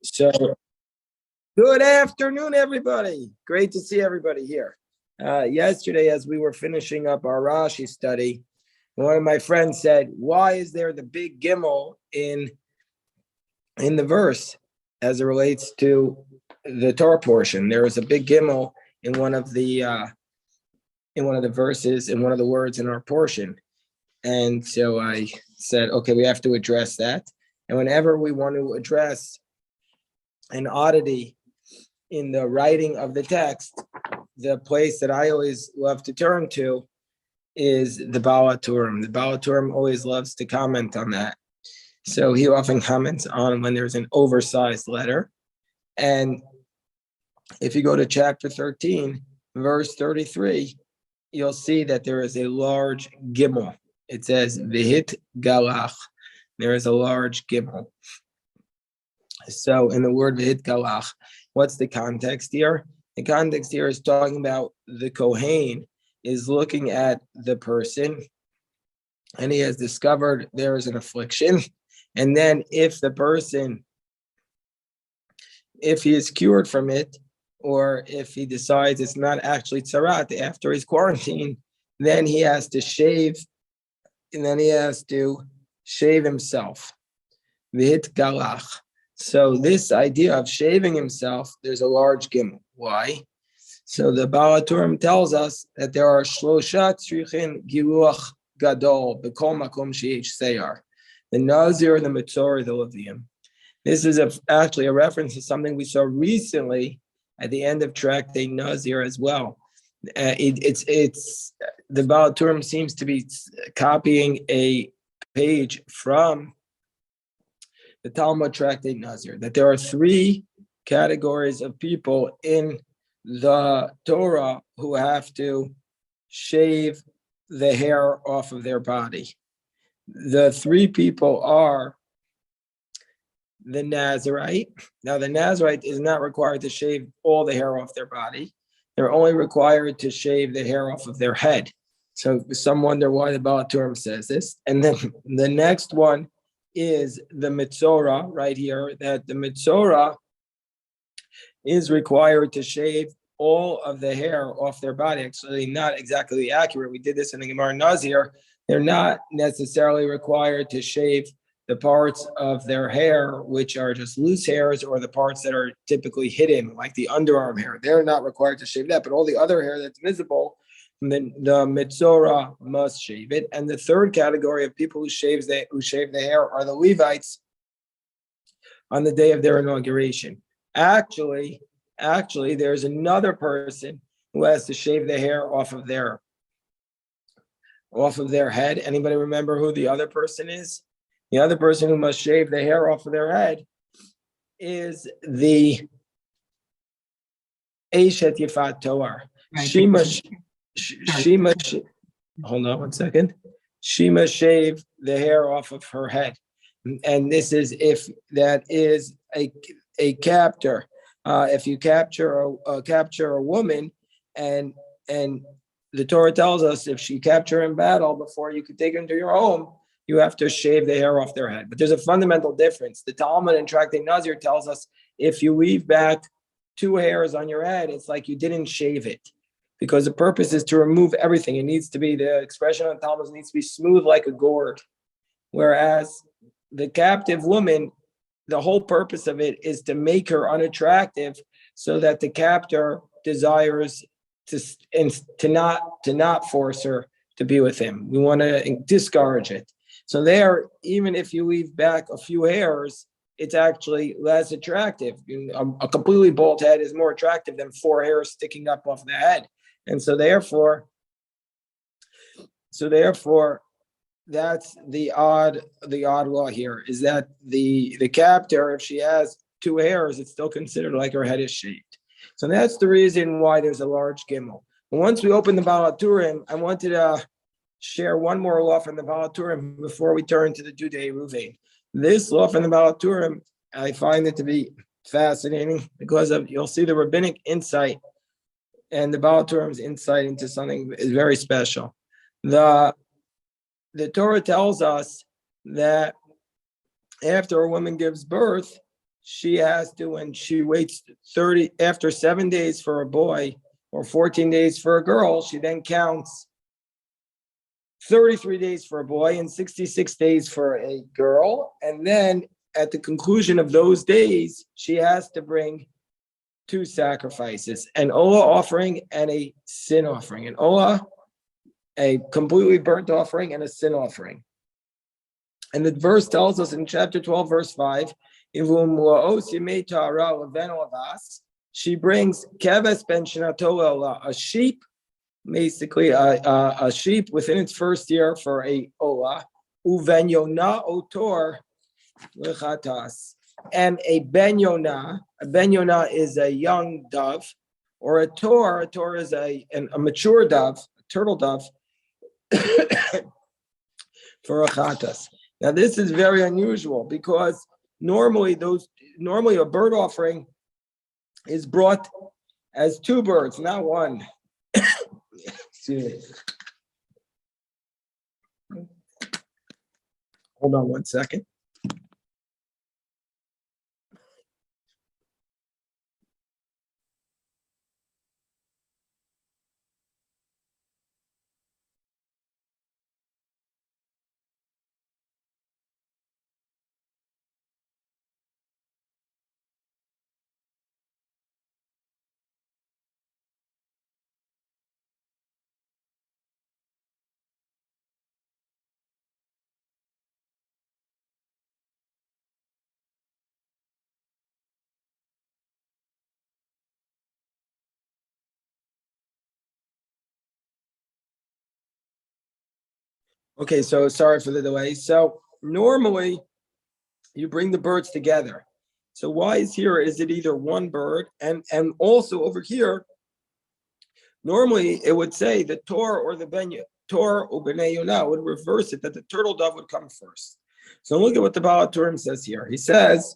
So, good afternoon, everybody. Great to see everybody here. Yesterday, as we were finishing up our Rashi study, one of my friends said, "Why is there the big gimel in the verse as it relates to the Torah portion? There is a big gimel in one of the verses in one of the words in our portion." And so I said, "Okay, we have to address that." And whenever we want to address an oddity in the writing of the text, the place that I always love to turn to is the Baal Haturim. The Baal Haturim always loves to comment on that. So he often comments on when there's an oversized letter. And if you go to chapter 13, verse 33, you'll see that there is a large gimel. It says, Vihit Galach. There is a large gimel. So in the word Vihit Galach, what's the context here? The context here is talking about the Kohen is looking at the person and he has discovered there is an affliction. And then if he is cured from it, or if he decides it's not actually tzarat after his quarantine, then he has to shave, and then he has to shave himself. Vihit Galach. So this idea of shaving himself, there's a large gimel. Why? So the Baal Haturim tells us that there are shlosha tzrichin giluach gadol b'kol makom sheyesh seyar. The Nazir, the Metzora, the Levium. This is actually a reference to something we saw recently at the end of Tractate Nazir as well. It's the Baal Haturim seems to be copying a page from the Talmud Tractate Nazir, that there are three categories of people in the Torah who have to shave the hair off of their body. The three people are the Nazirite. Now, the Nazirite is not required to shave all the hair off their body. They're only required to shave the hair off of their head. So some wonder why the Baal Haturim says this. And then the next one is the Metzora right here, that the Metzora is required to shave all of the hair off their body. Actually, not exactly accurate. We did this in the Gemara Nazir. They're not necessarily required to shave the parts of their hair which are just loose hairs, or the parts that are typically hidden, like the underarm hair. They're not required to shave that, but all the other hair that's visible, then the Metzora must shave it. And the third category of people who shave the hair are the Levites on the day of their inauguration. Actually, there's another person who has to shave the hair off of their head. Anybody remember who the other person is? The other person who must shave the hair off of their head is the Eshet Yifat Toar. She must hold on one second. She must shave the hair off of her head. And this is if that is a captor. If you capture a woman, and the Torah tells us if she capture in battle before you could take her into your home, you have to shave the hair off their head. But there's a fundamental difference. The Talmud in Tractate Nazir tells us if you leave back 2 hairs on your head, it's like you didn't shave it, because the purpose is to remove everything. It needs to be, the expression on Talmud needs to be smooth like a gourd. Whereas the captive woman, the whole purpose of it is to make her unattractive so that the captor desires to not force her to be with him. We want to discourage it. So there, even if you leave back a few hairs, it's actually less attractive. A completely bald head is more attractive than 4 hairs sticking up off the head. And so therefore, that's the odd law here, is that the captor, if she has 2 hairs, it's still considered like her head is shaved. So that's the reason why there's a large gimel. And once we open the Baal Haturim, I wanted to share one more law from the Baal Haturim before we turn to the Dudei Ruvain. This law from the Baal Haturim, I find it to be fascinating because you'll see the rabbinic insight and the Baal Haturim's insight into something is very special. The Torah tells us that after a woman gives birth, she has to, when she waits after 7 days for a boy or 14 days for a girl, she then counts 33 days for a boy and 66 days for a girl. And then at the conclusion of those days, she has to bring 2 sacrifices, an olah offering and a sin offering. An olah, a completely burnt offering, and a sin offering. And the verse tells us in chapter 12, verse 5, she brings keves ben shnato, a sheep, basically a sheep within its first year for a olah, uven yonah otor lechatas, and a ben yonah. A ben yonah is a young dove, or a tor. A tor is a mature dove, a turtle dove, for a chatas. Now this is very unusual because normally a bird offering is brought as 2 birds, not 1. Excuse me. Hold on 1 second. Okay, so sorry for the delay. So normally you bring the birds together. So why is it either 1 bird, and also over here, normally it would say the Tor or the Tor or B'nai Yonah would reverse it, that the turtle dove would come first. So look at what the Baal Haturim says here. He says,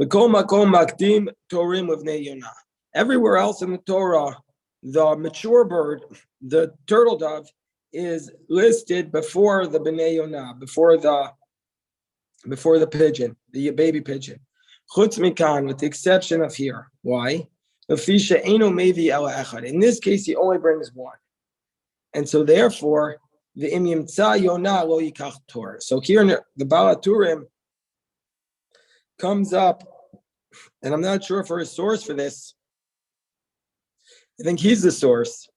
B'kol makom makdim torim l'vnei Yonah. Everywhere else in the Torah, the mature bird, the turtle dove, is listed before the B'nai Yonah, before the pigeon, the baby pigeon. Chutz mikan, with the exception of here. Why? In this case, he only brings 1. And so therefore, the im yimtza Yonah lo yikach tor. So here the Baal Haturim comes up, and I'm not sure for a source for this. I think he's the source.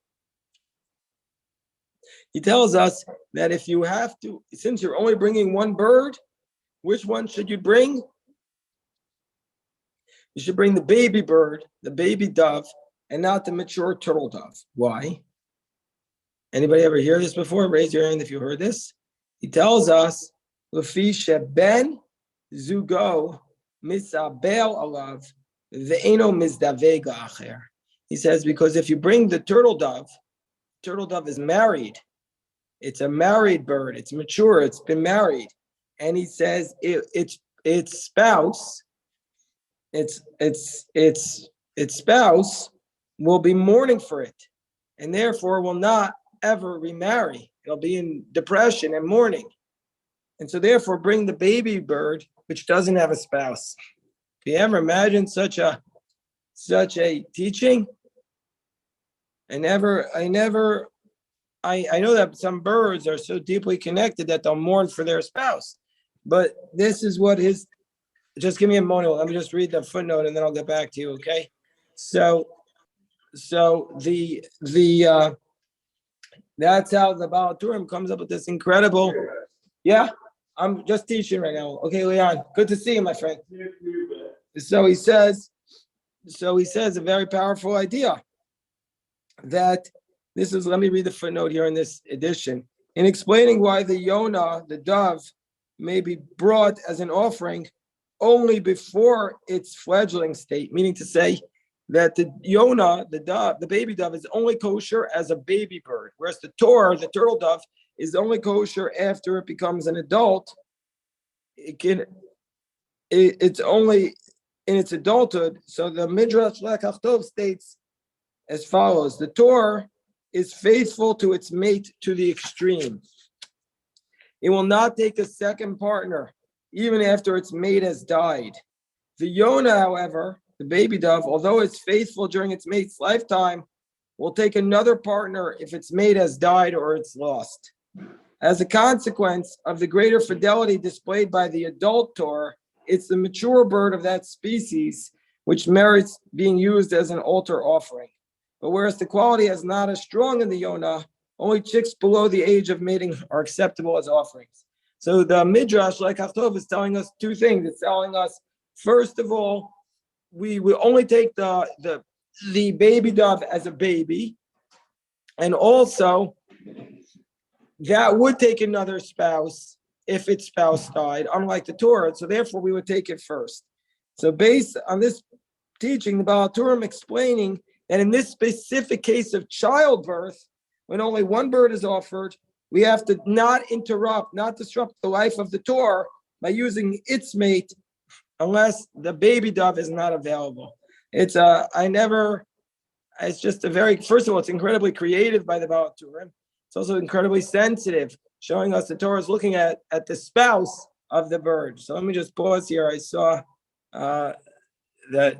He tells us that if you have to, since you're only bringing 1 bird, which one should you bring? You should bring the baby bird, the baby dove, and not the mature turtle dove. Why? Anybody ever hear this before? Raise your hand if you heard this. He tells us, Lefi sheben zugo misabel alav ve'eno mizdavega acher. He says, because if you bring the turtle dove is married. It's a married bird. It's mature. It's been married. And he says its spouse, its spouse will be mourning for it, and therefore will not ever remarry. It'll be in depression and mourning. And so therefore bring the baby bird, which doesn't have a spouse. Can you ever imagine such a teaching? I know that some birds are so deeply connected that they'll mourn for their spouse. But this is what just give me a moment. Let me just read the footnote and then I'll get back to you, okay? So the that's how the Baal Haturim comes up with this incredible. Yeah, I'm just teaching right now. Okay, Leon, good to see you, my friend. So he says a very powerful idea that this is, let me read the footnote here in this edition. In explaining why the Yonah, the dove, may be brought as an offering only before its fledgling state, meaning to say that the Yonah, the dove, the baby dove, is only kosher as a baby bird, whereas the turtle dove, is only kosher after it becomes an adult. It's only in its adulthood. So the Midrash Lekach Tov states as follows: the Torah is faithful to its mate to the extreme. It will not take a second partner even after its mate has died. The Yona, however, the baby dove, although it's faithful during its mate's lifetime, will take another partner if its mate has died or it's lost. As a consequence of the greater fidelity displayed by the adult Tor, it's the mature bird of that species which merits being used as an altar offering. But whereas the quality is not as strong in the Yonah, only chicks below the age of mating are acceptable as offerings. So the Midrash, like Hachtov, is telling us two things. It's telling us, first of all, we will only take the baby dove as a baby, and also that would take another spouse if its spouse died, unlike the Torah. So therefore, we would take it first. So based on this teaching, the Baal Haturim explaining that in this specific case of childbirth, when only one bird is offered, we have to not disrupt the life of the Torah by using its mate, unless the baby dove is not available. It's just a very, first of all, it's incredibly creative by the Baal Haturim. It's also incredibly sensitive, showing us the Torah is looking at the spouse of the bird. So let me just pause here. I saw that